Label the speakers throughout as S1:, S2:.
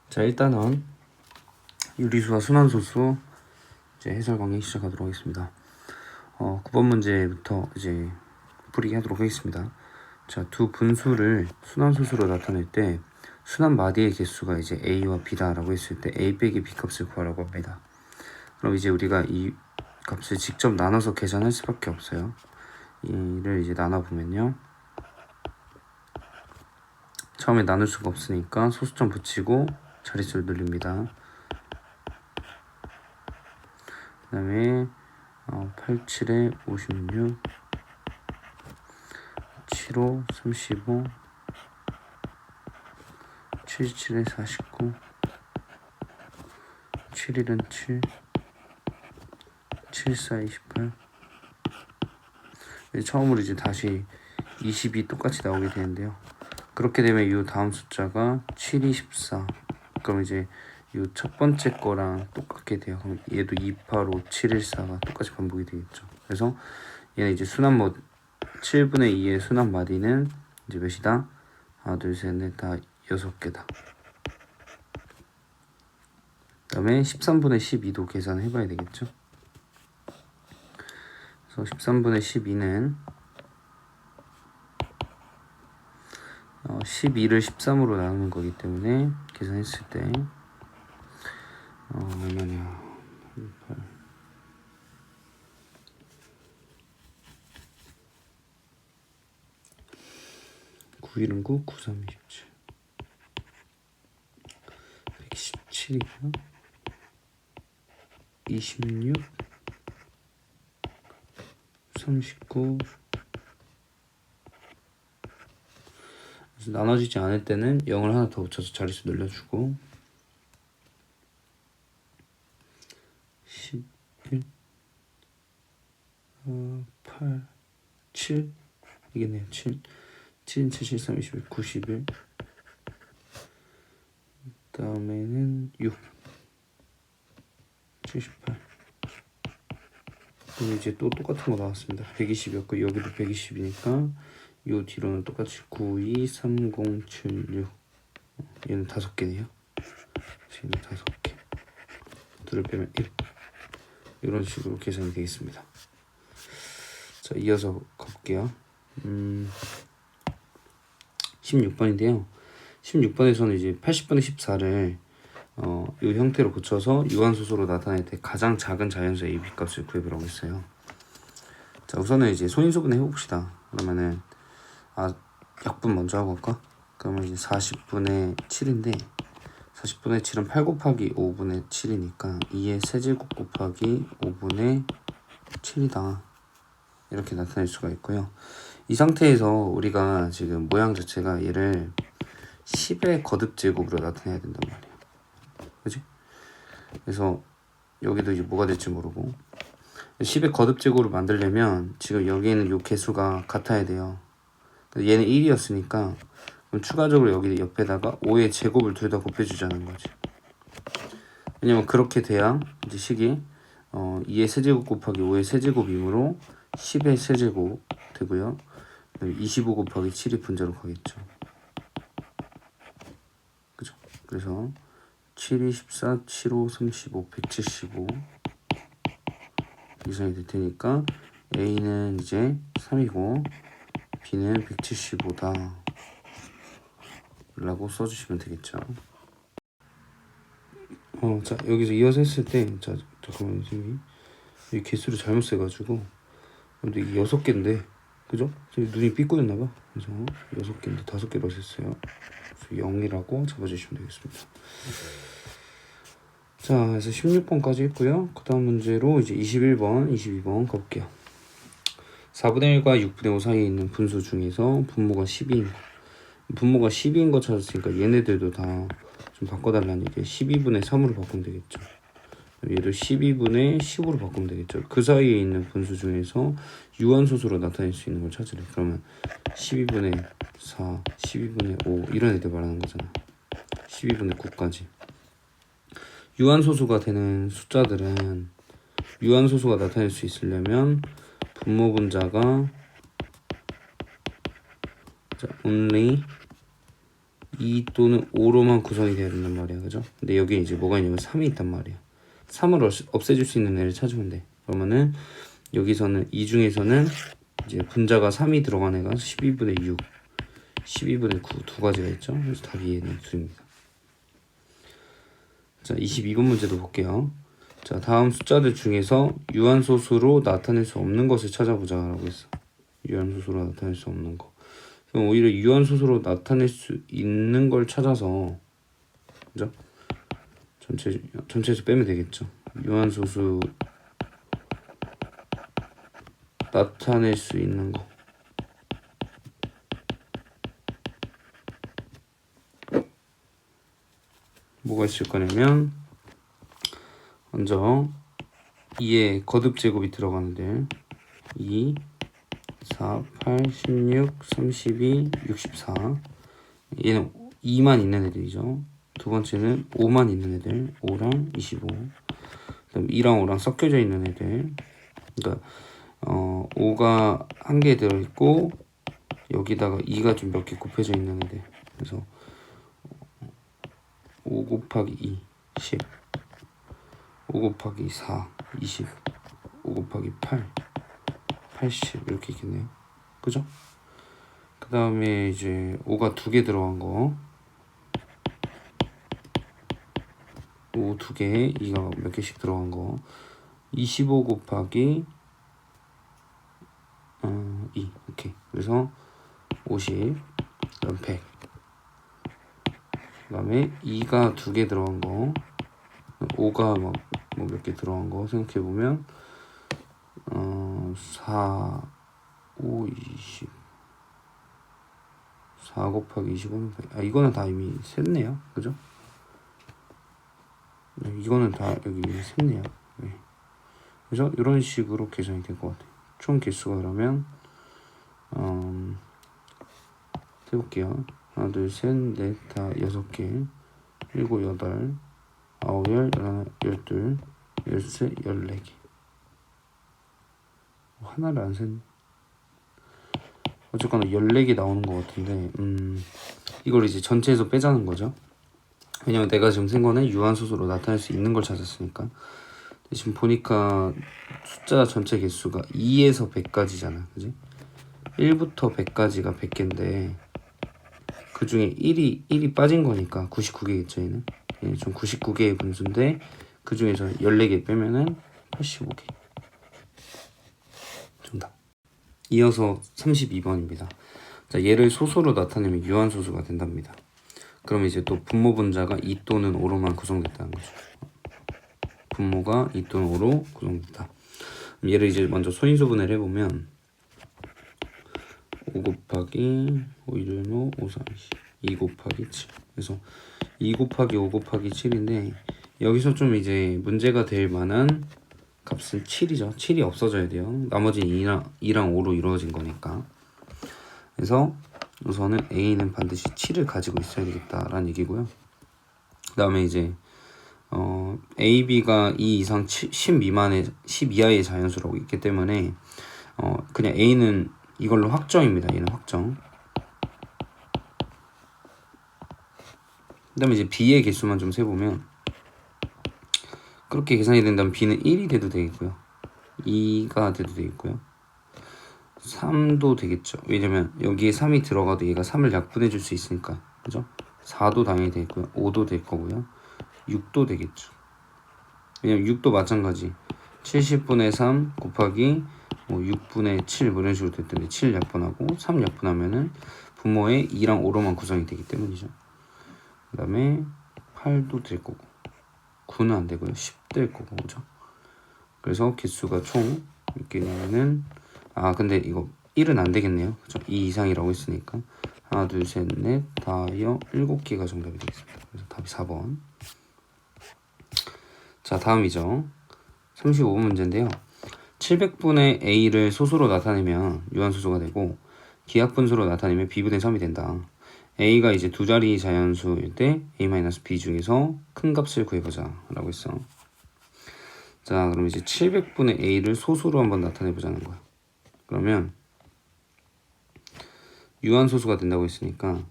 S1: 자 일단은 유리수와 순환소수 이제 해설 강의 시작하도록 하겠습니다. 9번 문제부터 이제 풀이기 하도록 하겠습니다. 자, 두 분수를 순환소수로 나타낼 때 순환 마디의 개수가 이제 a와 b다라고 했을 때 a 빼기 b 값을 구하라고 합니다. 그럼 이제 우리가 이 값을 직접 나눠서 계산할 수밖에 없어요. 이를 이제 나눠보면요, 처음에 나눌 수가 없으니까 소수점 붙이고 자릿수를 늘립니다. 그 다음에 87에 56, 7호 35, 77에 49, 71은 7, 74, 28. 처음으로 이제 다시 20이 똑같이 나오게 되는데요. 그렇게 되면 이 다음 숫자가 7, 24. 그럼 이제 이 첫 번째 거랑 똑같게 돼요. 그럼 얘도 285, 714가 똑같이 반복이 되겠죠. 그래서 얘는 이제 순환 7분의 2의 순환 마디는 이제 몇이다? 하나, 둘, 셋, 넷, 다 6개다. 그 다음에 13분의 12도 계산해 봐야 되겠죠. 그래서 13분의 12는 12를 13으로 나누는 거기 때문에 계산했을 때 얼마냐, 9일은 9, 9, 3, 27 117이고요 26 39. 그래서 나눠지지 않을 때는 0을 하나 더 붙여서 자릿수 늘려주고 11 8 7 이겠네요. 7 7, 7, 3, 21, 91. 다음에는 6 78. 그리고 이제 또 똑같은 거 나왔습니다. 120이었고 여기도 120이니까 요 뒤로는 똑같이 9, 2, 3, 0, 7, 6. 얘는 5개네요. 얘는 5개. 둘을 빼면 1. 이런 식으로 계산이 되겠습니다. 자, 이어서 가볼게요. 16번인데요. 16번에서는 이제 80분의 14를 이 형태로 고쳐서 유한소수로 나타낼 때 가장 작은 자연수 AB 값을 구해보라고 했어요. 자, 우선은 이제 손인수분 해봅시다. 그러면은 약분 먼저 하고 할까? 그러면 이제 40분의 7인데 40분의 7은 8 곱하기 5분의 7이니까 2의 세제곱 곱하기 5분의 7이다. 이렇게 나타낼 수가 있고요. 이 상태에서 우리가 지금 모양 자체가 얘를 10의 거듭제곱으로 나타내야 된단 말이에요. 그치? 그래서 여기도 이제 뭐가 될지 모르고 10의 거듭제곱으로 만들려면 지금 여기 있는 요 개수가 같아야 돼요. 얘는 1이었으니까 그럼 추가적으로 여기 옆에다가 5의 제곱을 둘 다 곱해주자는 거지. 왜냐면 그렇게 돼야 이제 식이 2의 세제곱 곱하기 5의 세제곱이므로 10의 세제곱 되고요. 25 곱하기 7이 분자로 가겠죠. 그죠? 그래서 7, 24, 7, 5, 35, 175 이상이 될 테니까 A는 이제 3이고 B는 175다 라고 써주시면 되겠죠. 자, 여기서 이어서 했을 때, 자, 잠깐만요, 선생님. 이 개수를 잘못 세가지고, 근데 이게 6개인데, 그죠? 눈이 삐꼬였나봐. 그래서 6개인데 5개로 했어요. 그래서 0이라고 잡아주시면 되겠습니다. 자, 그래서 16번까지 했고요. 그 다음 문제로 이제 21번, 22번 가볼게요. 4분의 1과 6분의 5 사이에 있는 분수 중에서 분모가 12인 거. 분모가 12인 거 찾았으니까 얘네들도 다 좀 바꿔달라는 얘기에 12분의 3으로 바꾸면 되겠죠. 얘도 12분의 10으로 바꾸면 되겠죠. 그 사이에 있는 분수 중에서 유한소수로 나타낼 수 있는 걸 찾으래. 그러면 12분의 4, 12분의 5 이런 애들 말하는 거잖아. 12분의 9까지. 유한소수가 되는 숫자들은 유한소수가 나타낼 수 있으려면 분모 분자가 only 2 또는 5로만 구성이 되어야 된단 말이야. 그죠? 근데 여기 이제 뭐가 있냐면 3이 있단 말이야. 3을 없애줄 수 있는 애를 찾으면 돼. 그러면은 여기서는 이 중에서는 이제 분자가 3이 들어간 애가 12분의 6, 12분의 9 두 가지가 있죠. 그래서 답이 얘는 둘입니다. 자, 22번 문제도 볼게요. 자, 다음 숫자들 중에서 유한소수로 나타낼 수 없는 것을 찾아보자 라고 했어. 유한소수로 나타낼 수 없는 거. 그럼 오히려 유한소수로 나타낼 수 있는 걸 찾아서, 그죠? 전체에서 빼면 되겠죠. 유한소수 나타낼 수 있는 거. 뭐가 있을 거냐면, 먼저 2에 거듭 제곱이 들어가는데 2, 4, 8, 16, 32, 64. 얘는 2만 있는 애들이죠. 두 번째는 5만 있는 애들, 5랑 25. 그다음 2랑 5랑 섞여져 있는 애들. 그러니까 5가 한 개 들어있고 여기다가 2가 좀 몇 개 곱해져 있는 애들. 그래서 5 곱하기 2, 10. 5 곱하기 4, 20. 5 곱하기 8, 80. 이렇게 있겠네요. 그죠? 그 다음에 이제 5가 2개 들어간 거. 5 2개, 2가 몇 개씩 들어간 거. 25 곱하기 2. 오케이. 그래서 50, 그다음 100. 그 다음에 2가 2개 들어간 거. 5가 뭐 몇 개 들어간 거 생각해보면 4, 5, 20. 4 곱하기 25는 이거는 다 이미 셌네요. 그죠? 네, 이거는 다 여기 셌네요. 네. 그래서 이런 식으로 계산이 될 것 같아요. 총 개수가 그러면 해볼게요. 하나, 둘, 셋, 넷, 다 6개, 7, 8, 9, 10, 11, 12, 13, 14개. 하나를 안 셌네. 어쨌거나 14개 나오는 것 같은데 이걸 이제 전체에서 빼자는 거죠. 왜냐면 내가 지금 센 거는 유한소수로 나타낼 수 있는 걸 찾았으니까. 지금 보니까 숫자 전체 개수가 2에서 100까지잖아. 그지? 1부터 100까지가 100개인데 그 중에 1이 빠진 거니까 99개겠죠. 얘는 좀 99개의 분수인데 그 중에서 14개 빼면은 85개. 정답. 이어서 32번입니다. 자, 얘를 소수로 나타내면 유한소수가 된답니다. 그럼 이제 또 분모 분자가 2 또는 5로만 구성됐다는 거죠. 분모가 2 또는 5로 구성됐다. 얘를 이제 먼저 소인수분해를 해보면 5 곱하기 5, 1, 5, 5, 4, 2 곱하기 7. 그래서 2 곱하기 5 곱하기 7인데 여기서 좀 이제 문제가 될 만한 값은 7이죠. 7이 없어져야 돼요. 나머지는 2랑 5로 이루어진 거니까. 그래서 우선은 A는 반드시 7을 가지고 있어야 되겠다라는 얘기고요. 그 다음에 이제 A, B가 2 이상 10 미만의 10 이하의 자연수라고 있기 때문에 그냥 A는 이걸로 확정입니다. 얘는 확정. 그 다음에 이제 B의 개수만 좀 세보면 그렇게 계산이 된다면 B는 1이 돼도 되겠고요. 2가 돼도 되겠고요. 3도 되겠죠. 왜냐면 여기에 3이 들어가도 얘가 3을 약분해 줄 수 있으니까. 그죠? 4도 당연히 되겠고요. 5도 될 거고요. 6도 되겠죠. 왜냐면 6도 마찬가지. 70분의 3 곱하기 6분의 7 이런 식으로 될 텐데 7 약분하고 3 약분하면은 분모에 2랑 5로만 구성이 되기 때문이죠. 그 다음에 8도 될 거고 9는 안 되고요. 10 될 거고. 그죠? 그래서 개수가 총 이렇게 되면은 근데 이거 1은 안 되겠네요. 그죠? 2 이상이라고 했으니까 하나, 둘, 셋, 넷, 다, 7개가 정답이 되겠습니다. 그래서 답이 4번. 자, 다음이죠. 35번 문제인데요. 700분의 A를 소수로 나타내면 유한소수가 되고 기하분수로 나타내면 B분의 3이 된다. A가 이제 두 자리 자연수일 때 A-B 중에서 큰 값을 구해보자 라고 했어. 자, 그럼 이제 700분의 A를 소수로 한번 나타내보자는 거야. 그러면 유한소수가 된다고 했으니까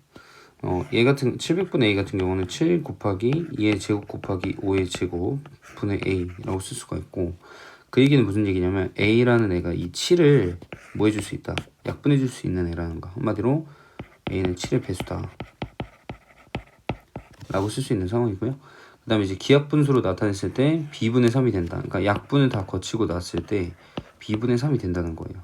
S1: 얘 같은 700분의 a 같은 경우는 7 곱하기 2의 제곱 곱하기 5의 제곱 분의 a라고 쓸 수가 있고, 그 얘기는 무슨 얘기냐면 a라는 애가 이 7을 뭐 해줄 수 있다, 약분해 줄 수 있는 애라는 거. 한마디로 a는 7의 배수다 라고 쓸 수 있는 상황이고요. 그 다음에 이제 기하분수로 나타냈을 때 b분의 3이 된다. 그러니까 약분을 다 거치고 났을 때 b분의 3이 된다는 거예요.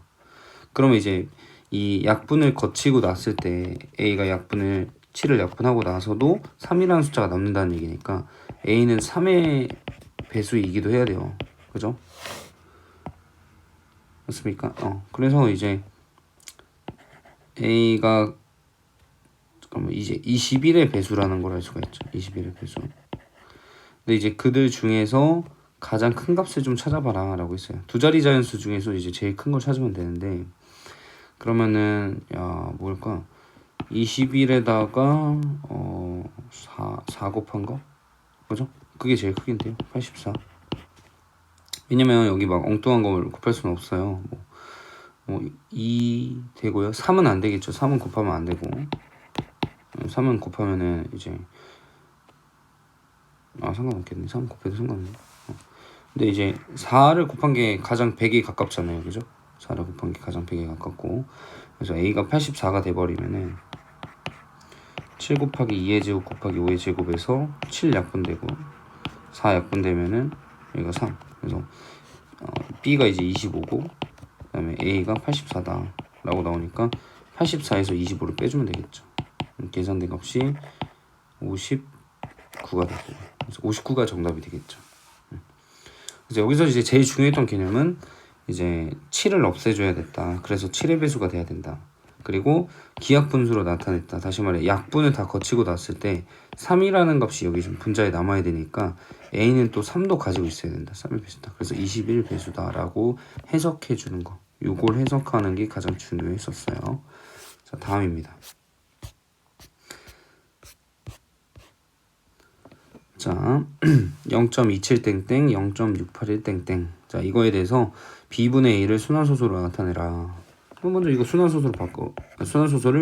S1: 그러면 이제 이 약분을 거치고 났을 때 a가 약분을 7을 약분하고 나서도 3이라는 숫자가 남는다는 얘기니까 a는 3의 배수이기도 해야 돼요. 그죠? 맞습니까? 그래서 이제 a가 잠깐만 이제 21의 배수라는 걸 알 수가 있죠. 21의 배수. 근데 이제 그들 중에서 가장 큰 값을 좀 찾아봐라 라고 했어요. 두 자리 자연수 중에서 이제 제일 큰 걸 찾으면 되는데, 그러면은 뭘까? 21에다가 4 곱한 거? 그죠? 그게 제일 크긴데요. 84. 왜냐면 여기 막 엉뚱한 걸 곱할 수는 없어요. 2 되고요. 3은 안 되겠죠. 3은 곱하면 안 되고, 3은 곱하면은 이제 상관없겠네. 3 곱해도 상관없네. 근데 이제 4를 곱한 게 가장 100에 가깝잖아요. 그죠? 4를 곱한 게 가장 100에 가깝고, 그래서 a가 84가 돼버리면은 7 곱하기 2의 제곱 곱하기 5의 제곱에서 7 약분되고 4 약분되면은 여기가 3. 그래서 b가 이제 25고 그 다음에 a가 84다 라고 나오니까 84에서 25를 빼주면 되겠죠. 계산된 값이 59가 되고, 그래서 59가 정답이 되겠죠. 그래서 여기서 이제 제일 중요했던 개념은 이제 7을 없애줘야 됐다. 그래서 7의 배수가 돼야 된다. 그리고 기하분수로 나타냈다. 다시 말해 약분을 다 거치고 났을 때 3이라는 값이 여기 좀 분자에 남아야 되니까 a는 또 3도 가지고 있어야 된다. 3의 배수다. 그래서 21 배수다 라고 해석해 주는 거. 요걸 해석하는 게 가장 중요했었어요. 자, 다음입니다. 자, 0.27땡땡 0.681땡땡. 자, 이거에 대해서 b분의 a를 순환소수로 나타내라. 먼저 이거 순환소수를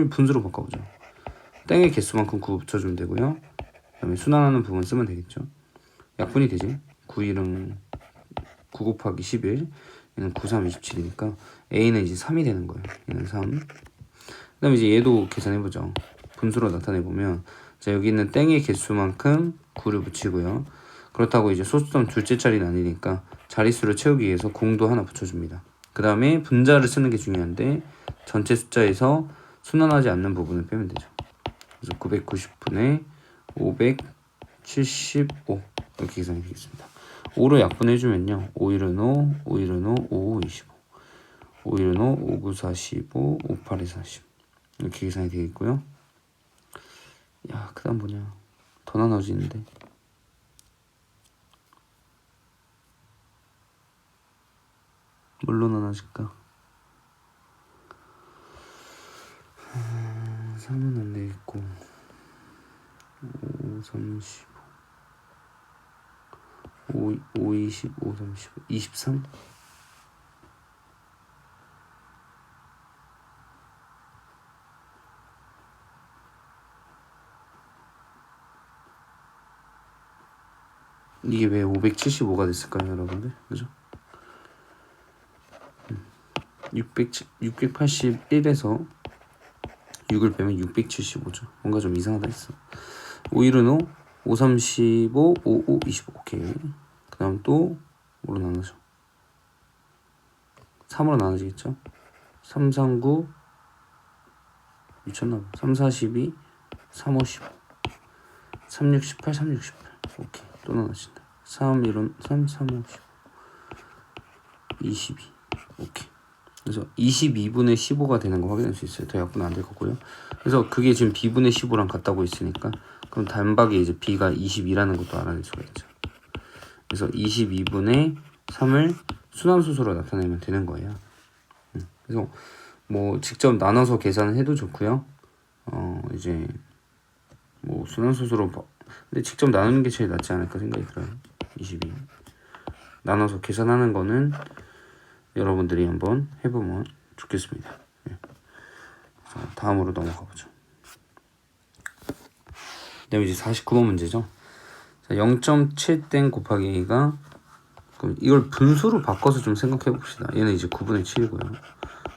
S1: 분수로 바꿔보죠. 땡의 개수만큼 9 붙여주면 되고요. 그 다음에 순환하는 부분 쓰면 되겠죠. 약분이 되지. 9일은 9 곱하기 11, 얘는 9, 3, 27이니까 a는 이제 3이 되는 거예요. 얘는 3. 그 다음에 이제 얘도 계산해보죠. 분수로 나타내보면, 자, 여기 있는 땡의 개수만큼 9를 붙이고요. 그렇다고 이제 소수점 둘째 자리는 아니니까 자릿수를 채우기 위해서 공도 하나 붙여줍니다. 그 다음에 분자를 쓰는 게 중요한데 전체 숫자에서 순환하지 않는 부분을 빼면 되죠. 그래서 990분의 575 이렇게 계산이 되겠습니다. 5로 약분해주면요. 5일은 5, 5일은 5, 5, 25 5일은 5, 5, 9, 45, 5, 8에 40 이렇게 계산이 되겠고요. 야, 그 다음 뭐냐, 더 나눠지는데 뭘로 나눠질까? 3은 안 되겠고 5, 35 5, 25, 35 23? 이게 왜 575가 됐을까요, 여러분들? 그죠? 681에서 6을 빼면 675죠. 뭔가 좀 이상하다 했어. 5일은 5, 5, 35, 5, 5, 25. 오케이. 그 다음 또 뭐로 나누죠? 3으로 나눠지겠죠? 3, 3, 9 미쳤나봐. 3, 4, 12 3, 5, 15 3, 6, 18 3, 6, 18 오케이. 또 나눠진다. 3, 1은 3, 3, 5, 15 22 오케이. 그래서 22분의 15가 되는 거 확인할 수 있어요. 더 약분 안 될 거고요. 그래서 그게 지금 b분의 15랑 같다고 있으니까 그럼 단박에 이제 b가 22라는 것도 알아낼 수가 있죠. 그래서 22분의 3을 순환소수로 나타내면 되는 거예요. 그래서 뭐 직접 나눠서 계산을 해도 좋고요. 이제 뭐 순환소수로 근데 직접 나누는 게 제일 낫지 않을까 생각이 들어요. 22 나눠서 계산하는 거는 여러분들이 한번 해보면 좋겠습니다. 자, 다음으로 넘어가 보죠. 다음에 이제 49번 문제죠. 자, 0.7땡 곱하기 a가, 그럼 이걸 분수로 바꿔서 좀 생각해 봅시다. 얘는 이제 9분의 7이고요.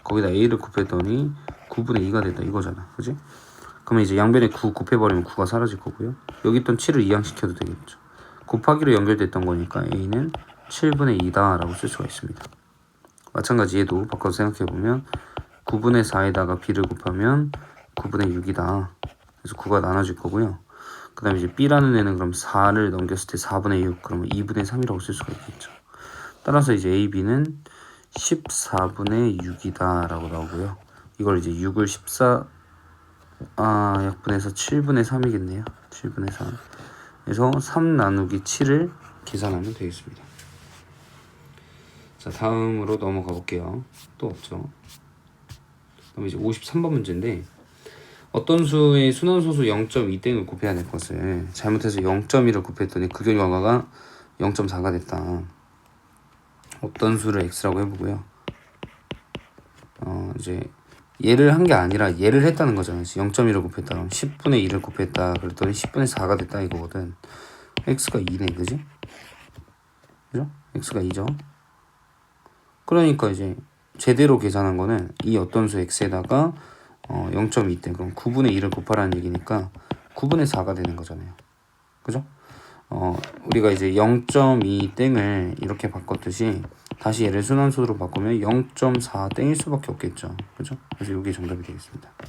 S1: 거기다 a를 곱했더니 9분의 2가 됐다 이거잖아. 그지? 그러면 이제 양변에 9 곱해버리면 9가 사라질 거고요. 여기 있던 7을 이항시켜도 되겠죠. 곱하기로 연결됐던 거니까 a는 7분의 2다 라고 쓸 수가 있습니다. 마찬가지 얘도 바꿔서 생각해보면 9분의 4에다가 b를 곱하면 9분의 6이다. 그래서 9가 나눠질 거고요. 그 다음에 이제 b라는 애는 그럼 4를 넘겼을 때 4분의 6, 그러면 2분의 3이라고 쓸 수가 있겠죠. 따라서 이제 a, b는 14분의 6이다 라고 나오고요. 이걸 이제 6을 약분해서 7분의 3이겠네요. 7분의 3. 그래서 3 나누기 7을 계산하면 되겠습니다. 자, 다음으로 넘어가 볼게요. 또 없죠. 그럼 이제 53번 문제인데, 어떤 수의 순환소수 0.2땡을 곱해야 될 것을 잘못해서 0.1을 곱했더니 그 결과가 0.4가 됐다. 어떤 수를 x라고 해보고요. 이제 얘를 한 게 아니라 얘를 했다는 거잖아요. 0.1을 곱했다 그럼 10분의 1을 곱했다 그랬더니 10분의 4가 됐다 이거거든. x가 2네, 그지? 그죠? x가 2죠. 그러니까 이제 제대로 계산한 거는 이 어떤 수 x에다가 0.2땡, 그럼 9분의 1을 곱하라는 얘기니까 9분의 4가 되는 거잖아요. 그죠? 우리가 이제 0.2땡을 이렇게 바꿨듯이 다시 얘를 순환수로 바꾸면 0.4땡일 수밖에 없겠죠. 그죠? 그래서 이게 정답이 되겠습니다. 그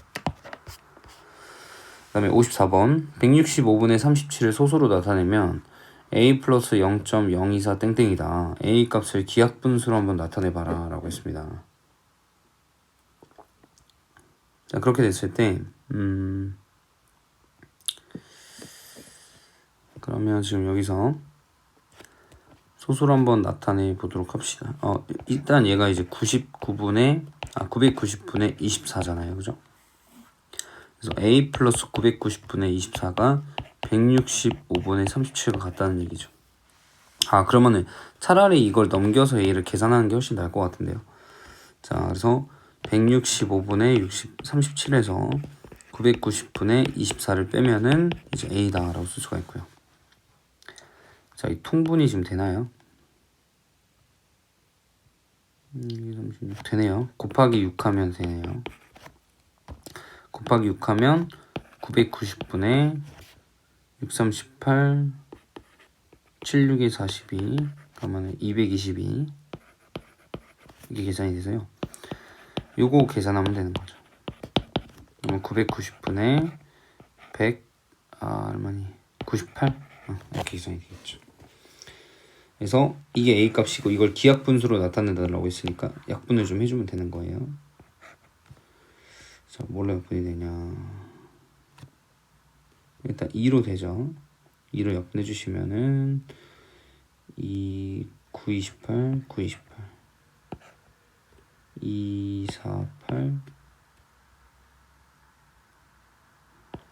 S1: 다음에 54번 165분의 37을 소수로 나타내면 a 플러스 0.024 땡땡이다. a 값을 기하분수로 한번 나타내봐라 라고 했습니다. 자, 그렇게 됐을 때 그러면 지금 여기서 소수로 한번 나타내 보도록 합시다. 일단 얘가 이제 990분의 24잖아요. 그죠? 그래서 a 플러스 990분의 24가 165분의 37과 같다는 얘기죠. 그러면은 차라리 이걸 넘겨서 a를 계산하는 게 훨씬 나을 것 같은데요. 자, 그래서 165분의 37에서 990분의 24를 빼면은 이제 a다 라고 쓸 수가 있고요. 자, 이 통분이 지금 되나요? 36 되네요. 곱하기 6 하면 되네요. 곱하기 6 하면 990분의 638 76에 42 그러면 222 이게 계산이 돼서요. 요거 계산하면 되는 거죠. 그러면 990분의 100 얼마니? 98 이렇게 계산이 되겠죠. 그래서 이게 a 값이고 이걸 기하분수로 나타낸다라고 했으니까 약분을 좀 해주면 되는 거예요. 자, 뭘로 약분이 되냐? 일단 2로 되죠. 2로 약분해 주시면은 2, 9, 28, 9, 28 2, 4, 8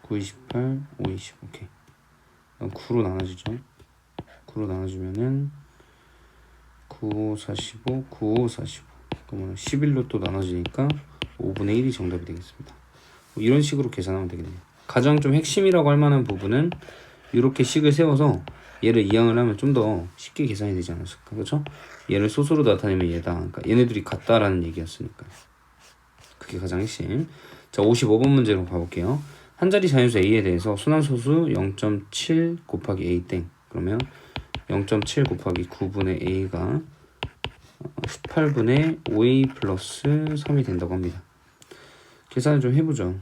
S1: 9, 28, 5, 20 오케이. 9로 나눠지죠. 9로 나눠주면은 9, 45, 9, 45 그러면 11로 또 나눠지니까 5분의 1이 정답이 되겠습니다. 이런 식으로 계산하면 되겠네요. 가장 좀 핵심이라고 할 만한 부분은 이렇게 식을 세워서 얘를 이항을 하면 좀 더 쉽게 계산이 되지 않았을까, 그렇죠? 얘를 소수로 나타내면 얘다. 그러니까 얘네들이 같다라는 얘기였으니까. 그게 가장 핵심. 자, 55번 문제로 가볼게요. 한 자리 자연수 a에 대해서 순환소수 0.7 곱하기 a 땡. 그러면 0.7 곱하기 9분의 a가 18분의 5a 플러스 3이 된다고 합니다. 계산을 좀 해보죠.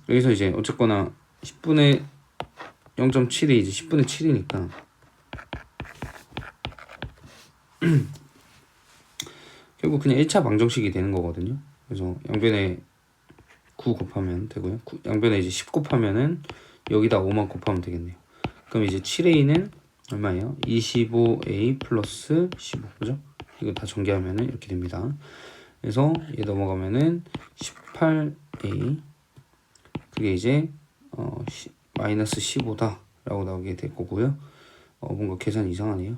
S1: 여기서 이제 어쨌거나 10분의 0.7이 이제 10분의 7이니까 결국 그냥 1차 방정식이 되는 거거든요. 그래서 양변에 9 곱하면 되고요. 양변에 이제 10 곱하면은 여기다 5만 곱하면 되겠네요. 그럼 이제 7a는 얼마예요? 25a 플러스 15, 그죠? 이거 다 전개하면은 이렇게 됩니다. 그래서 얘 넘어가면은 18a 그게 이제 마이너스 15다 라고 나오게 될 거고요. 뭔가 계산이 이상하네요.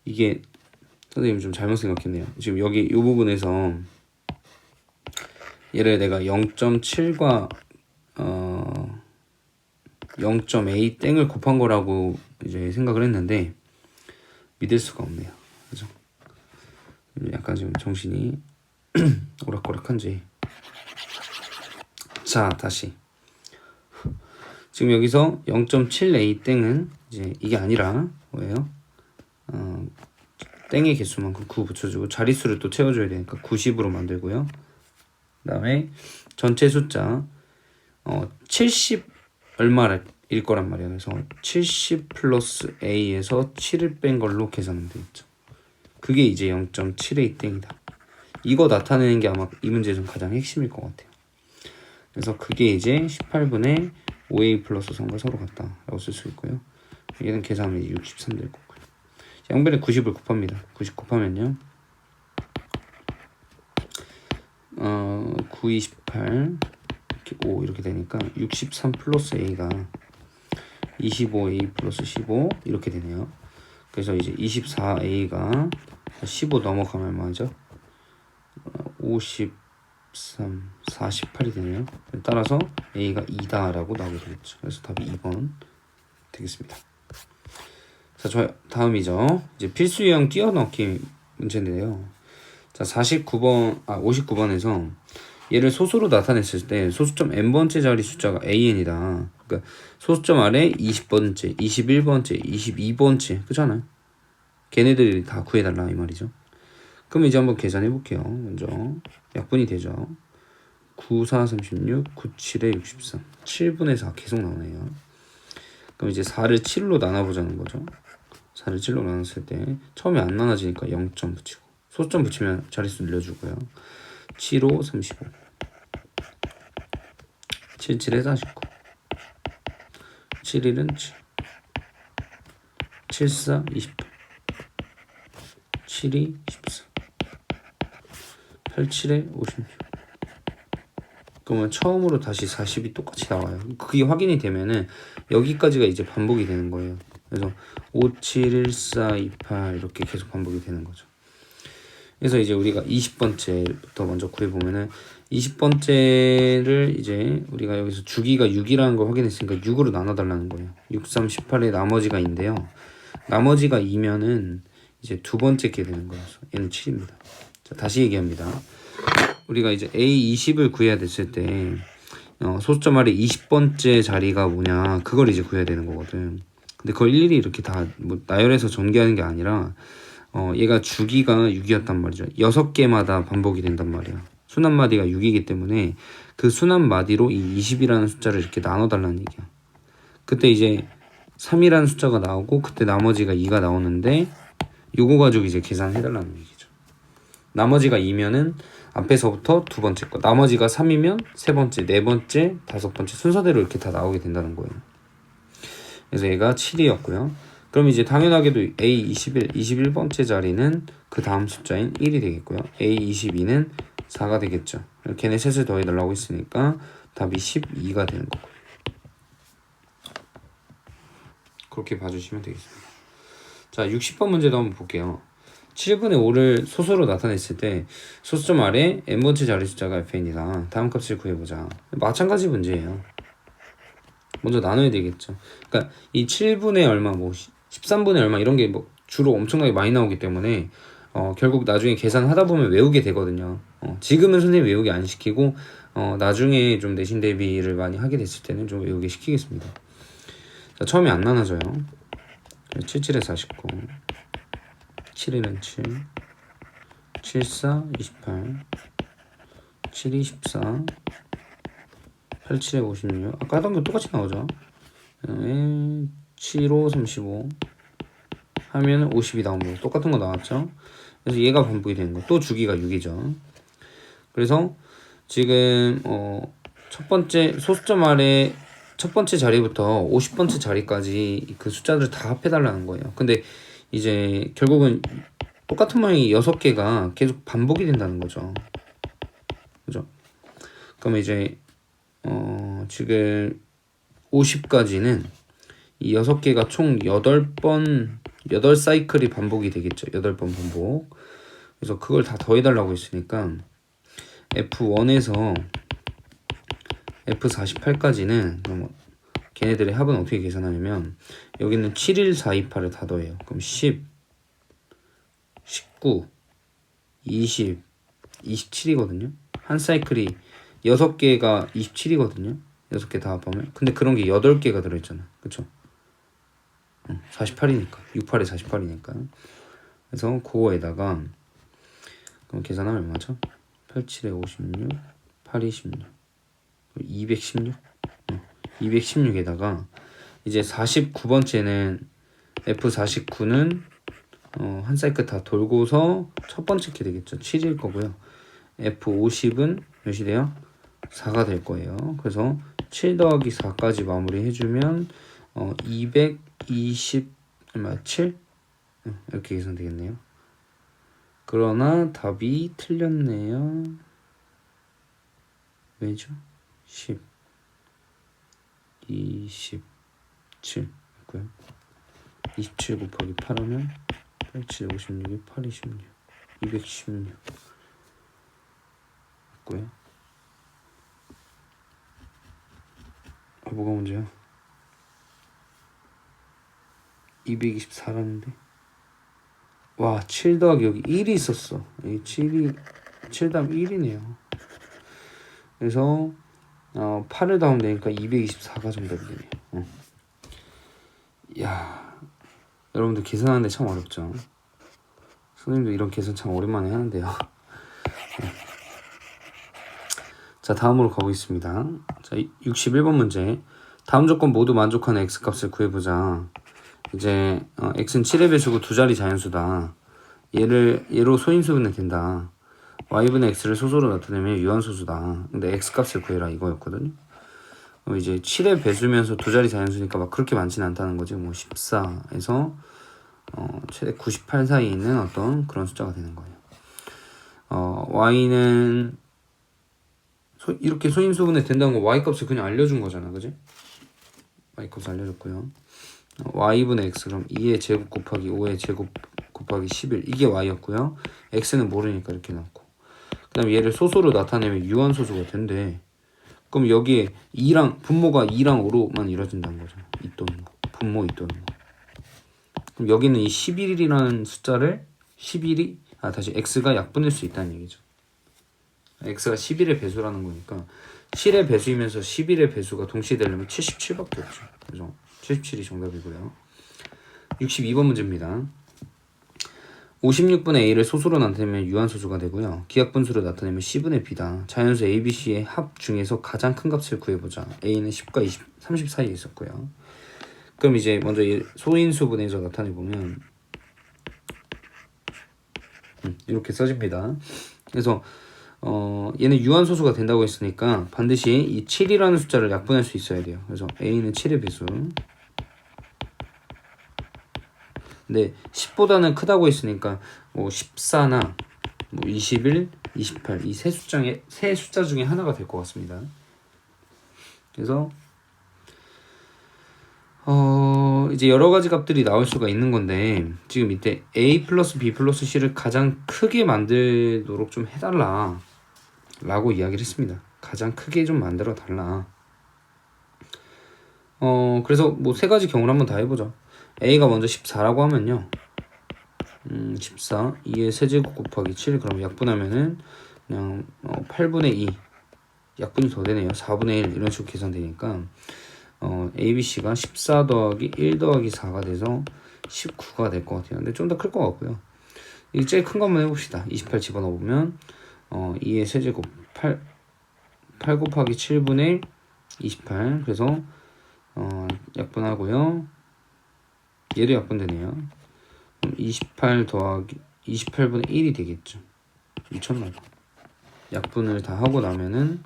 S1: 이게 선생님 좀 잘못 생각했네요. 지금 여기 이 부분에서 얘를 내가 0.7과 0.a 땡을 곱한 거라고 이제 생각을 했는데 믿을 수가 없네요. 그죠? 약간 지금 정신이 오락가락한지. 자, 다시. 지금 여기서 0.7a 땡은 이제 이게 아니라 뭐예요? 땡의 개수만큼 9 붙여주고 자릿수를 또 채워줘야 되니까 90으로 만들고요. 그 다음에 전체 숫자 70 얼마일 거란 말이에요. 그래서 70 플러스 a에서 7을 뺀 걸로 계산하면 되겠죠. 그게 이제 0.7a 땡이다. 이거 나타내는 게 아마 이 문제 중 가장 핵심일 것 같아요. 그래서 그게 이제 18분의 5a 플러스 3과 서로 같다 라고 쓸 수 있고요. 얘는 계산하면 63 될 거고요. 양변에 90을 곱합니다. 90 곱하면요 9, 28 이렇게 5 이렇게 되니까 63 플러스 a가 25a 플러스 15 이렇게 되네요. 그래서 이제 24a가 15 넘어가면 얼마죠? 53, 48이 되네요. 따라서 a가 2다 라고 나오게 되겠죠. 그래서 답이 2번 되겠습니다. 자, 저 다음이죠. 이제 필수 유형 띄어넣기 문제인데요. 자, 59번에서 얘를 소수로 나타냈을 때 소수점 n번째 자리 숫자가 an이다. 그러니까 소수점 아래 20번째, 21번째, 22번째 그렇잖아요. 걔네들이 다 구해달라 이 말이죠. 그럼 이제 한번 계산해 볼게요. 먼저 약분이 되죠. 9, 4, 36, 9, 7에 63 7분의 4 계속 나오네요. 그럼 이제 4를 7로 나눠보자는 거죠. 4를 7로 나눴을 때 처음에 안 나눠지니까 0점 붙이고 소점 붙이면 자릿수 늘려주고요. 7, 5, 35 7, 7에 49 7, 1은 7 7, 4, 28 7, 2, 14 8, 7에 56 그러면 처음으로 다시 40이 똑같이 나와요. 그게 확인이 되면은 여기까지가 이제 반복이 되는 거예요. 그래서 5, 7, 1, 4, 2, 8 이렇게 계속 반복이 되는 거죠. 그래서 이제 우리가 20번째부터 먼저 구해보면은 20번째를 이제 우리가 여기서 주기가 6이라는 걸 확인했으니까 6으로 나눠달라는 거예요. 6, 3, 18에 나머지가 2인데요. 나머지가 2면은 이제 두 번째 게 되는 거예요. 얘는 7입니다. 자, 다시 얘기합니다. 우리가 이제 A20을 구해야 됐을 때 소수점 아래 20번째 자리가 뭐냐 그걸 이제 구해야 되는 거거든. 근데 그걸 일일이 이렇게 다 뭐 나열해서 전개하는 게 아니라 얘가 주기가 6이었단 말이죠. 6개마다 반복이 된단 말이야. 순환마디가 6이기 때문에 그 순환마디로 이 20이라는 숫자를 이렇게 나눠달라는 얘기야. 그때 이제 3이라는 숫자가 나오고 그때 나머지가 2가 나오는데 요거 가지고 이제 계산해달라는 얘기죠. 나머지가 2면은 앞에서부터 두 번째 거, 나머지가 3이면 세 번째, 네 번째, 다섯 번째 순서대로 이렇게 다 나오게 된다는 거예요. 그래서 얘가 7이었고요. 그럼 이제 당연하게도 A21, 21번째 자리는 그 다음 숫자인 1이 되겠고요. A22는 4가 되겠죠. 걔네 셋을 더해달라고 했으니까 답이 12가 되는 거고요. 그렇게 봐주시면 되겠습니다. 자, 60번 문제도 한번 볼게요. 7분의 5를 소수로 나타냈을 때 소수점 아래 n번째 자리 숫자가 fn이다. 다음 값을 구해보자. 마찬가지 문제예요. 먼저 나눠야 되겠죠. 그러니까 이 7분의 얼마, 뭐 13분의 얼마 이런 게 뭐 주로 엄청나게 많이 나오기 때문에 결국 나중에 계산하다 보면 외우게 되거든요. 지금은 선생님 외우게 안 시키고 나중에 좀 내신 대비를 많이 하게 됐을 때는 좀 외우게 시키겠습니다. 자, 처음에 안 나눠져요. 77에 49 7에는 7 7, 4, 28 7, 2, 14 8, 7에 56 아까 하던 게 똑같이 나오죠. 그 다음에 7, 5, 35 하면 50이 나옵니다. 똑같은 거 나왔죠. 그래서 얘가 반복이 되는 거. 또 주기가 6이죠. 그래서 지금 첫 번째 소수점 아래 첫 번째 자리부터 50번째 자리까지 그 숫자들을 다 합해달라는 거예요. 근데 이제 결국은 똑같은 모양이 6개가 계속 반복이 된다는 거죠. 그죠? 그럼 이제 지금 50까지는 이 6개가 총 8사이클이 반복이 되겠죠. 8번 반복. 그래서 그걸 다 더해달라고 했으니까 F1에서 F48까지는 걔네들의 합은 어떻게 계산하냐면 여기는 7, 1, 4, 2, 8을 다 더해요. 그럼 10, 19, 20, 27이거든요. 한 사이클이 6개가 27이거든요. 6개 다 합하면. 근데 그런 게 8개가 들어있잖아. 그쵸? 48이니까. 68에 48이니까. 그래서 그거에다가 그럼 계산하면 얼마죠? 87에 56, 8이 16, 216. 216에다가 이제 49번째는 F49는 한 사이클 다 돌고서 첫 번째 게 되겠죠. 7일 거고요. F50은 몇이 돼요? 4가 될 거예요. 그래서 7 더하기 4까지 마무리 해주면 227 이렇게 계산되겠네요. 그러나 답이 틀렸네요. 왜죠? 10 27 있고요. 27 곱하기 8하면 87, 56이 8, 26 216 있고요. 뭐가 문제야? 224라는데 와, 7 더하기 여기 1이 있었어. 이 7이 7 다음 1이네요. 그래서 8을 더하면 되니까 224가 정답이 되네요. 야, 여러분들 계산하는데 참 어렵죠. 선생님도 이런 계산 참 오랜만에 하는데요. 자, 다음으로 가보겠습니다. 자, 61번 문제. 다음 조건 모두 만족하는 x값을 구해보자. 이제 x는 7의 배수고 두 자리 자연수다. 얘로 소인수분해 된다. y분의 x를 소수로 나타내면 유한소수다. 근데 x값을 구해라 이거였거든요. 그럼 이제 7의 배수면서 두 자리 자연수니까 막 그렇게 많지는 않다는 거지. 뭐 14에서 최대 98 사이에 있는 어떤 그런 숫자가 되는 거예요. y는 이렇게 소인수분해 된다는 거 y값을 그냥 알려준 거잖아, 그지? y값 알려줬고요. y분의 x 그럼 2의 제곱 곱하기 5의 제곱 곱하기 11 이게 y였고요. x는 모르니까 이렇게 넣고 그 다음에 얘를 소수로 나타내면 유한소수가 된대. 그럼 여기에 2랑 분모가 2랑 5로만 이루어진다는 거죠. 이 또는 거. 분모 이 또는 거. 그럼 여기는 이 11이라는 숫자를 11이 다시 x가 약분할 수 있다는 얘기죠. x가 11의 배수라는 거니까 7의 배수이면서 11의 배수가 동시에 되려면 77밖에 없죠. 그래서 77이 정답이고요. 62번 문제입니다. 56분의 a를 소수로 나타내면 유한소수가 되고요. 기하분수로 나타내면 c분의 b다. 자연수 a, b, c의 합 중에서 가장 큰 값을 구해보자. a는 10과 20, 30 사이에 있었고요. 그럼 이제 먼저 소인수분해서 나타내보면 이렇게 써집니다. 그래서 얘는 유한소수가 된다고 했으니까 반드시 이 7이라는 숫자를 약분할 수 있어야 돼요. 그래서 a는 7의 배수. 근데 10보다는 크다고 했으니까 뭐 14나 뭐 21, 28 이 세 숫자 중에 하나가 될 것 같습니다. 그래서 이제 여러 가지 값들이 나올 수가 있는 건데 지금 이때 a 플러스 b 플러스 c를 가장 크게 만들도록 좀 해달라 라고 이야기를 했습니다. 가장 크게 좀 만들어 달라. 그래서 뭐 세 가지 경우를 한번 다 해보죠. a가 먼저 14라고 하면요. 14 2의 세제곱 곱하기 7 그럼 약분하면은 그냥 8분의 2 약분이 더 되네요. 4분의 1 이런 식으로 계산되니까 ABC가 14 더하기 1 더하기 4가 돼서 19가 될 것 같아요. 근데 좀 더 클 것 같고요. 이게 제일 큰 것만 해봅시다. 28 집어넣으면 2의 세제곱 8 곱하기 7분의 28 그래서 약분하고요. 얘도 약분되네요. 28 더하기 28분의 1이 되겠죠. 미쳤나봐. 약분을 다 하고 나면은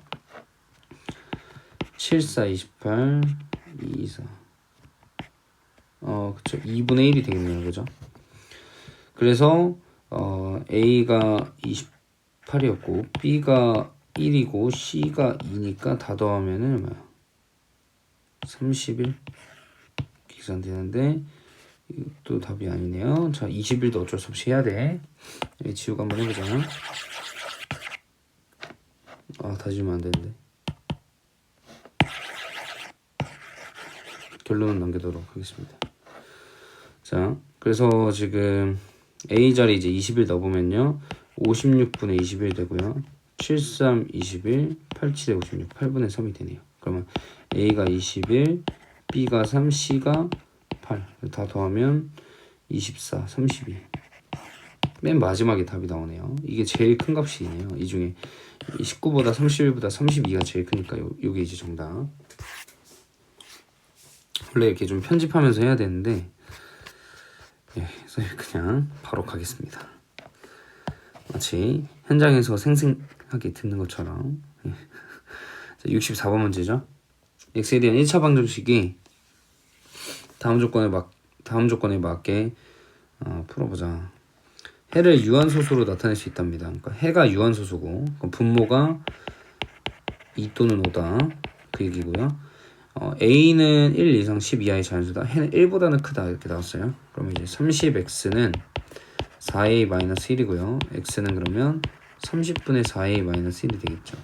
S1: 7, 4, 28, 2, 4 그쵸. 2분의 1이 되겠네요. 그죠? 그래서 A가 28이었고 B가 1이고 C가 2니까 다 더하면은 뭐야? 31 계산되는데 이것도 답이 아니네요. 자, 21도 어쩔 수 없이 해야 돼. 여기 지우고 한번 해보자. 다지면 안 되는데. 결론은 남기도록 하겠습니다. 자, 그래서 지금 A자리 이제 20일 넣어보면요. 56분의 21 되고요. 73, 21, 87에 56, 8분의 3이 되네요. 그러면 A가 21, B가 3, C가 8. 다 더하면 24, 32. 맨 마지막에 답이 나오네요. 이게 제일 큰 값이네요. 이 중에 19보다 31보다 32가 제일 크니까 요게 이제 정답. 원래 이렇게 좀 편집하면서 해야 되는데 그래서 그냥 바로 가겠습니다. 마치 현장에서 생생하게 듣는 것처럼. 자, 64번 문제죠. x에 대한 1차 방정식이 다음 조건에 맞게 풀어보자. 해를 유한소수로 나타낼 수 있답니다. 그러니까 해가 유한소수고 분모가 2 또는 5다 그 얘기고요. A는 1 이상 10 이하의 자연수다. 해는 1보다는 크다 이렇게 나왔어요. 그러면 이제 30x는 4a-1이고요. x는 그러면 30분의 4a-1이 되겠죠.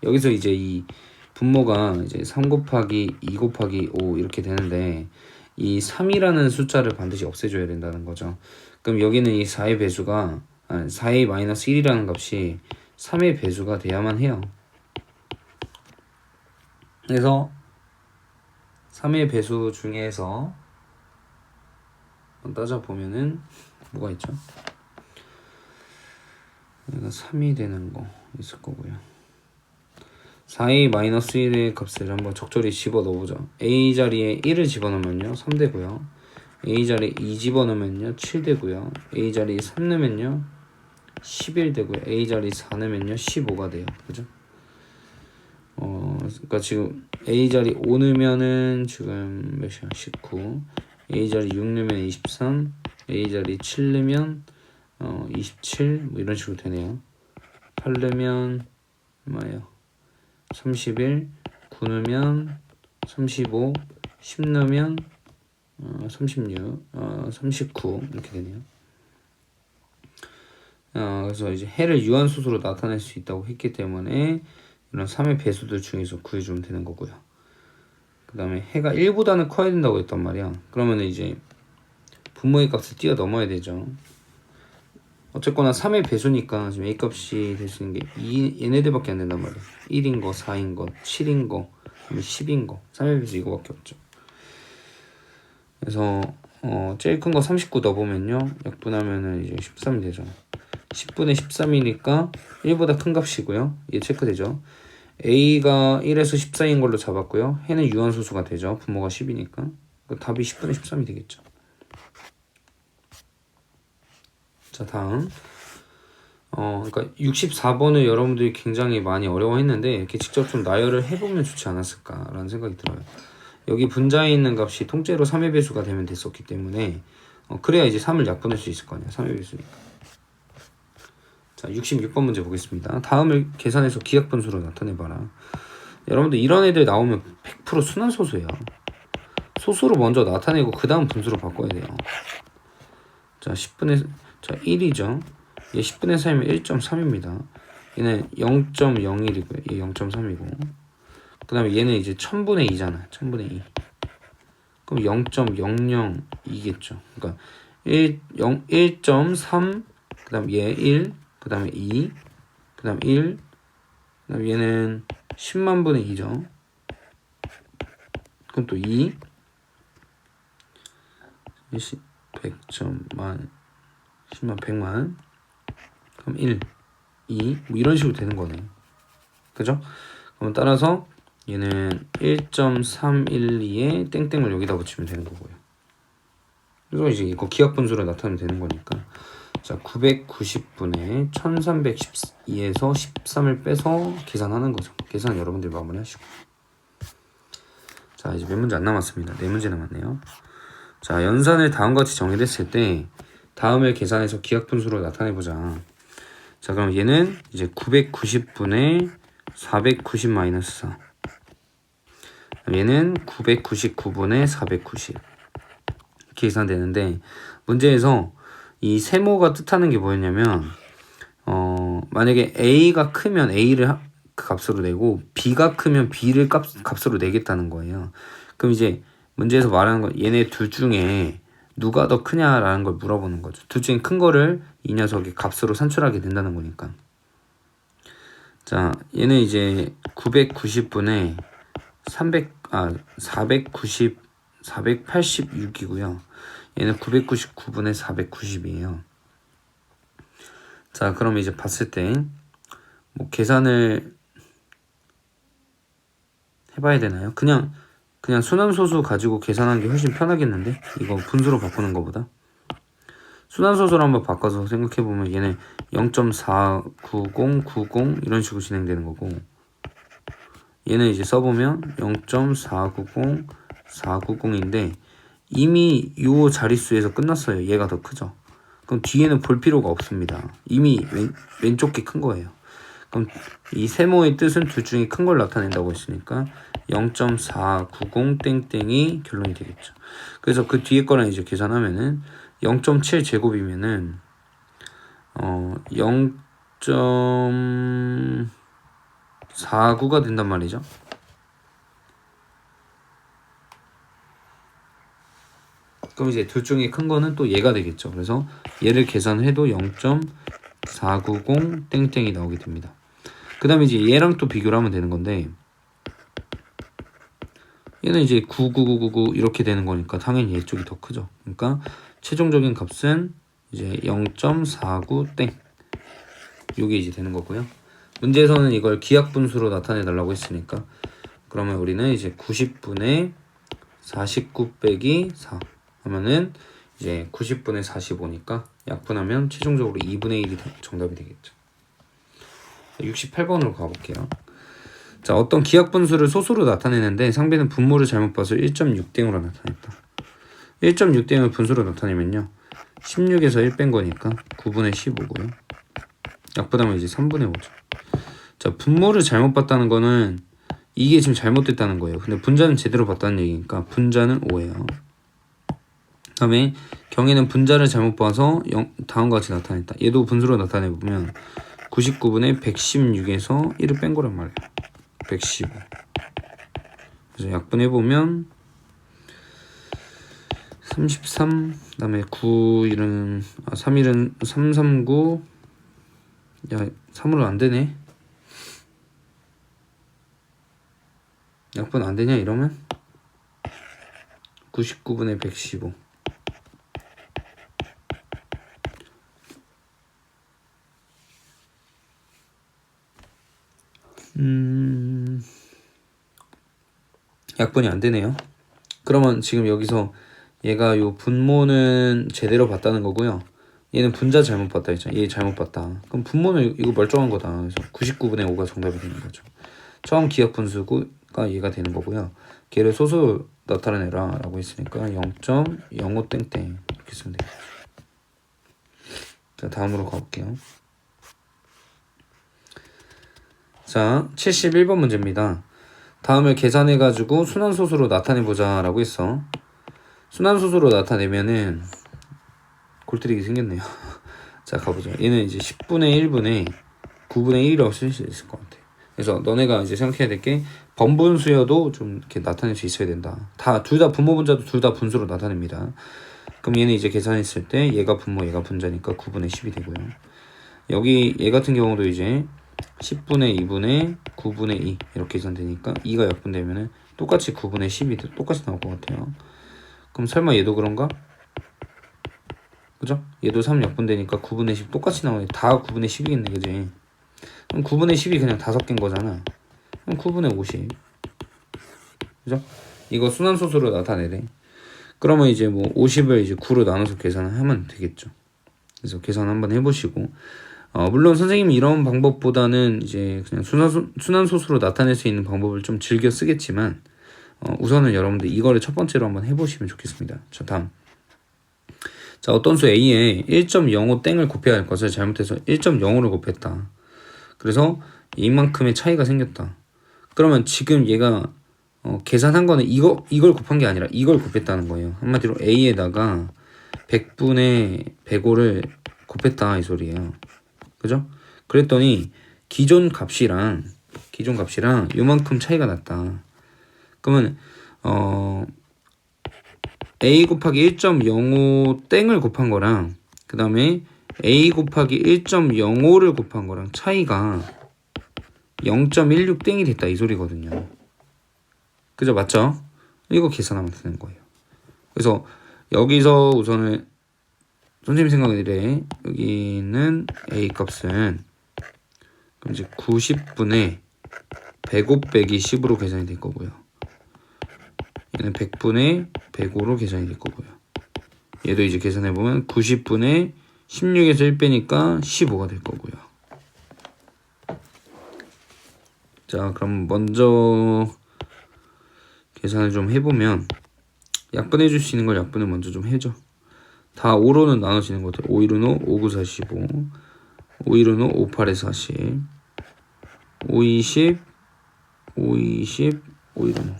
S1: 여기서 이제 이 분모가 이제 3 곱하기 2 곱하기 5 이렇게 되는데 이 3이라는 숫자를 반드시 없애줘야 된다는 거죠. 그럼 여기는 이 4의 배수가 4a-1이라는 값이 3의 배수가 돼야만 해요. 그래서 3의 배수 중에서 따져보면은 뭐가 있죠? 얘가 3이 되는 거 있을 거고요. 4a-1의 값을 한번 적절히 집어넣어보죠. a 자리에 1을 집어넣으면요 3 되고요. a 자리에 2 집어넣으면요 7 되고요. a 자리에 3 넣으면요 11 되고요. a 자리에 4 넣으면요 15가 돼요. 그죠? 그러니까 지금 a 자리 5 넣으면은 지금 몇이야? 19. a 자리 6 넣으면 23. a 자리 7 넣으면 27. 뭐 이런 식으로 되네요. 8 넣으면 얼마예요? 31. 9 넣으면 35. 10 넣으면 36. 39 이렇게 되네요. 그래서 이제 해를 유한소수로 나타낼 수 있다고 했기 때문에 이런 3의 배수들 중에서 구해주면 되는 거고요. 그 다음에 해가 1보다는 커야 된다고 했단 말이야. 그러면 이제 분모의 값을 뛰어넘어야 되죠. 어쨌거나 3의 배수니까 지금 A 값이 될 수 있는 게 얘네들밖에 안 된단 말이야. 1인 거, 4인 거, 7인 거, 10인 거. 3의 배수 이거밖에 없죠. 그래서 제일 큰 거 39 넣어보면요. 약분하면은 이제 13이 되죠. 10분의 13이니까 1보다 큰 값이고요. 얘 체크되죠. A가 1에서 14인 걸로 잡았고요. 해는 유한소수가 되죠. 분모가 10이니까. 그러니까 답이 10분의 13이 되겠죠. 자, 다음. 그러니까 64번을 여러분들이 굉장히 많이 어려워했는데 이렇게 직접 좀 나열을 해보면 좋지 않았을까라는 생각이 들어요. 여기 분자에 있는 값이 통째로 3의 배수가 되면 됐었기 때문에 그래야 이제 3을 약분할 수 있을 거 아니야. 3의 배수니까. 자, 66번 문제 보겠습니다. 다음을 계산해서 기하분수로 나타내봐라. 여러분들 이런 애들 나오면 100% 순환소수예요. 소수로 먼저 나타내고 그 다음 분수로 바꿔야 돼요. 자, 1이죠. 얘 10분의 4이면 1.3입니다. 얘는 0.01이고요. 얘 0.3이고. 그 다음에 얘는 이제 1000분의 2잖아. 1000분의 2. 그럼 0.002겠죠. 그러니까 1.3, 그 다음 얘 1, 그 다음에 2, 그 다음 1, 그 다음 얘는 10만 분의 2죠. 그럼 또 2, 100점만, 10만, 100만, 그럼 1, 2, 뭐 이런 식으로 되는 거네. 그죠? 그럼 따라서 얘는 1.312에 땡땡을 여기다 붙이면 되는 거고요. 그래서 이제 이거 기하분수로 나타내면 되는 거니까. 자, 990분의 1312에서 13을 빼서 계산하는 거죠. 계산 여러분들 마무리 하시고. 자, 이제 몇 문제 안 남았습니다. 4문제 남았네요. 자, 연산을 다음과 같이 정의됐을 때 다음을 계산해서 기하분수로 나타내보자. 자, 그럼 얘는 이제 990분의 490-4. 얘는 999분의 490. 이렇게 계산되는데 문제에서 이 세모가 뜻하는 게 뭐였냐면 만약에 A가 크면 A를 그 값으로 내고 b가 크면 b를 값으로 내겠다는 거예요. 그럼 이제 문제에서 말하는 건 얘네 둘 중에 누가 더 크냐라는 걸 물어보는 거죠. 둘 중에 큰 거를 이 녀석이 값으로 산출하게 된다는 거니까. 자, 얘는 이제 990분의 486이고요. 얘는 999분의 490이에요. 자, 그럼 이제 봤을 때 뭐 계산을 해봐야 되나요? 그냥 순환소수 가지고 계산하는 게 훨씬 편하겠는데? 이거 분수로 바꾸는 것보다. 순환소수로 한번 바꿔서 생각해보면 얘는 0.49090 이런 식으로 진행되는 거고, 얘는 이제 써보면 0.490 490인데 이미 요 자릿수에서 끝났어요. 얘가 더 크죠. 그럼 뒤에는 볼 필요가 없습니다. 이미 왼쪽 게 큰 거예요. 그럼 이 세모의 뜻은 둘 중에 큰 걸 나타낸다고 했으니까 0.490 땡땡이 결론이 되겠죠. 그래서 그 뒤에 거랑 이제 계산하면은 0.7 제곱이면은 0.49가 된단 말이죠. 그럼 이제 둘 중에 큰 거는 또 얘가 되겠죠. 그래서 얘를 계산해도 0.490 땡땡이 나오게 됩니다. 그 다음에 이제 얘랑 또 비교를 하면 되는 건데, 얘는 이제 99999 이렇게 되는 거니까 당연히 얘 쪽이 더 크죠. 그러니까 최종적인 값은 이제 0.49 땡, 요게 이제 되는 거고요. 문제에서는 이걸 기하분수로 나타내 달라고 했으니까, 그러면 우리는 이제 90분의 49 빼기 4 하면은 이제 90분의 45니까 약분하면 최종적으로 2분의 1이 정답이 되겠죠. 68번으로 가볼게요. 자, 어떤 기하분수를 소수로 나타내는데 상비는 분모를 잘못 봐서 1.6땡으로 나타냈다. 1.6땡을 분수로 나타내면요, 16에서 1 뺀 거니까 9분의 15고요. 약분하면 이제 3분의 5죠. 자, 분모를 잘못 봤다는 거는 이게 지금 잘못됐다는 거예요. 근데 분자는 제대로 봤다는 얘기니까 분자는 5예요. 다음에 경에는 분자를 잘못 봐서 다음과 같이 나타냈다. 얘도 분수로 나타내보면 99분의 116에서 1을 뺀 거란 말이에요. 115. 그래서 약분해보면 33, 그 다음에 9일은 3일은 339. 야, 3으로 안되네. 약분 안되냐 이러면 99분의 115. 약분이 안되네요. 그러면 지금 여기서 얘가 요 분모는 제대로 봤다는 거고요. 얘는 분자 잘못 봤다 했잖아. 얘 잘못 봤다. 그럼 분모는 이거 멀쩡한 거다. 그래서 99분의 5가 정답이 되는 거죠. 처음 기하 분수가 얘가 되는 거고요. 걔를 소수 나타내라 라고 했으니까 0.05 땡땡 이렇게 쓰면 되겠죠. 자, 다음으로 가볼게요. 자, 71번 문제입니다. 다음을 계산해가지고 순환소수로 나타내보자 라고 했어. 순환소수로 나타내면은 골때리기 생겼네요. 자, 가보자. 얘는 이제 10분의 1분의 9분의 1이라고 쓸 수 있을 것 같아. 그래서 너네가 이제 생각해야 될 게 번분수여도 좀 이렇게 나타낼 수 있어야 된다. 둘 다 분모 분자도 둘 다 분수로 나타냅니다. 그럼 얘는 이제 계산했을 때 얘가 분모 얘가 분자니까 9분의 10이 되고요. 여기 얘 같은 경우도 이제 10분의 2분의 9분의 2 이렇게 계산되니까 2가 약분되면은 똑같이 9분의 10이 똑같이 나올 것 같아요. 그럼 설마 얘도 그런가? 그죠? 얘도 3 약분되니까 9분의 10 똑같이 나오네. 다 9분의 10이겠네, 그지? 그럼 9분의 10이 그냥 5개인 거잖아. 그럼 9분의 50. 그죠? 이거 순환소수로 나타내래. 그러면 이제 뭐 50을 이제 9로 나눠서 계산을 하면 되겠죠. 그래서 계산 한번 해보시고, 물론 선생님이 이런 방법보다는 이제 그냥 순환소수로 나타낼 수 있는 방법을 좀 즐겨 쓰겠지만, 우선은 여러분들 이거를 첫 번째로 한번 해보시면 좋겠습니다. 자, 다음. 자, 어떤 수 A에 1.05 땡을 곱해야 할 것을 잘못해서 1.05를 곱했다. 그래서 이만큼의 차이가 생겼다. 그러면 지금 얘가 계산한 거는 이걸 곱한 게 아니라 이걸 곱했다는 거예요. 한마디로 A에다가 100분의 105를 곱했다 이 소리예요. 그죠? 그랬더니 기존 값이랑 기존 값이랑 요만큼 차이가 났다. 그러면 a 곱하기 1.05 땡을 곱한 거랑 그 다음에 a 곱하기 1.05를 곱한 거랑 차이가 0.16 땡이 됐다 이 소리거든요. 그죠? 맞죠? 이거 계산하면 되는 거예요. 그래서 여기서 우선은 선생님 생각은 이래. 여기는 a 값은 그럼 이제 90분의 105 빼기 10으로 계산이 될 거고요. 얘는 100분의 105로 계산이 될 거고요. 얘도 이제 계산해보면 90분의 16에서 1 빼니까 15가 될 거고요. 자, 그럼 먼저 계산을 좀 해보면 약분해 줄 수 있는 걸 약분을 먼저 좀 해줘. 다 5로는 나눠지는 것 같아요. 5, 1은 5, 5, 9, 45 5, 1은 5, 5, 8에 40 5, 20 5, 20 5, 1은 5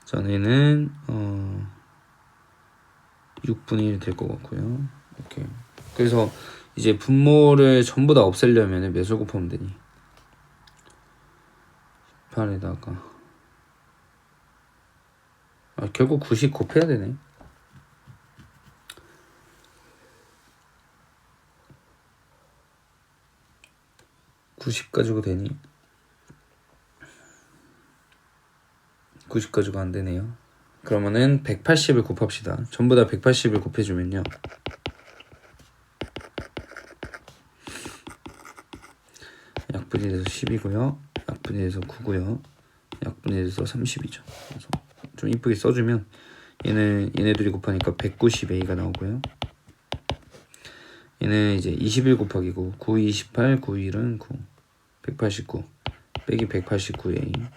S1: 자, 얘는 6분의 1 될 것 같고요. 이렇게. 그래서 이제 분모를 전부 다 없애려면 몇을 곱하면 되니? 18에다가 결국 90 곱해야 되네. 90 가지고 되니? 90 가지고 안 되네요. 그러면은 180을 곱합시다. 전부 다 180을 곱해주면요. 약분이 돼서 10이고요. 약분이 돼서 9고요. 약분이 돼서 30이죠. 그래서 좀 이쁘게 써주면 얘네들이 곱하니까 190a가 나오고요. 얘는 이제 21 곱하기 9, 9, 28, 9, 1은 9, 189 빼기 189a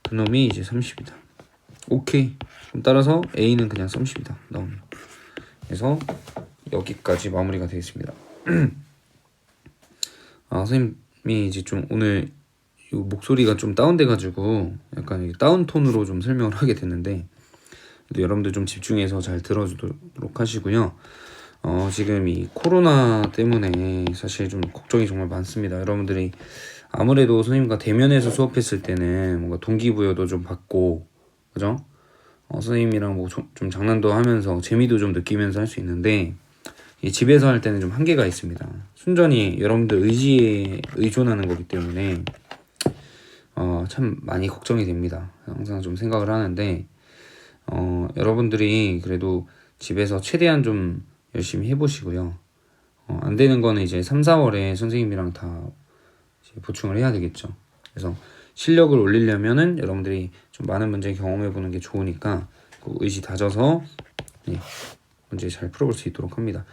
S1: 그놈이 이제 30이다. 오케이. 그럼 따라서 a는 그냥 30이다. 나오네요. 그래서 여기까지 마무리가 되겠습니다. 선생님이 이제 좀 오늘 목소리가 좀 다운돼가지고 약간 다운 톤으로 좀 설명을 하게 됐는데 여러분들 좀 집중해서 잘 들어주도록 하시고요. 지금 이 코로나 때문에 사실 좀 걱정이 정말 많습니다. 여러분들이 아무래도 선생님과 대면해서 수업했을 때는 뭔가 동기부여도 좀 받고, 그죠? 선생님이랑 뭐 좀 장난도 하면서 재미도 좀 느끼면서 할 수 있는데, 이 집에서 할 때는 좀 한계가 있습니다. 순전히 여러분들 의지에 의존하는 거기 때문에, 참 많이 걱정이 됩니다. 항상 좀 생각을 하는데, 여러분들이 그래도 집에서 최대한 좀 열심히 해보시고요. 안 되는 거는 이제 3, 4월에 선생님이랑 다 이제 보충을 해야 되겠죠. 그래서 실력을 올리려면은 여러분들이 좀 많은 문제 경험해보는 게 좋으니까 그 의지 다져서 문제 잘 풀어볼 수 있도록 합니다.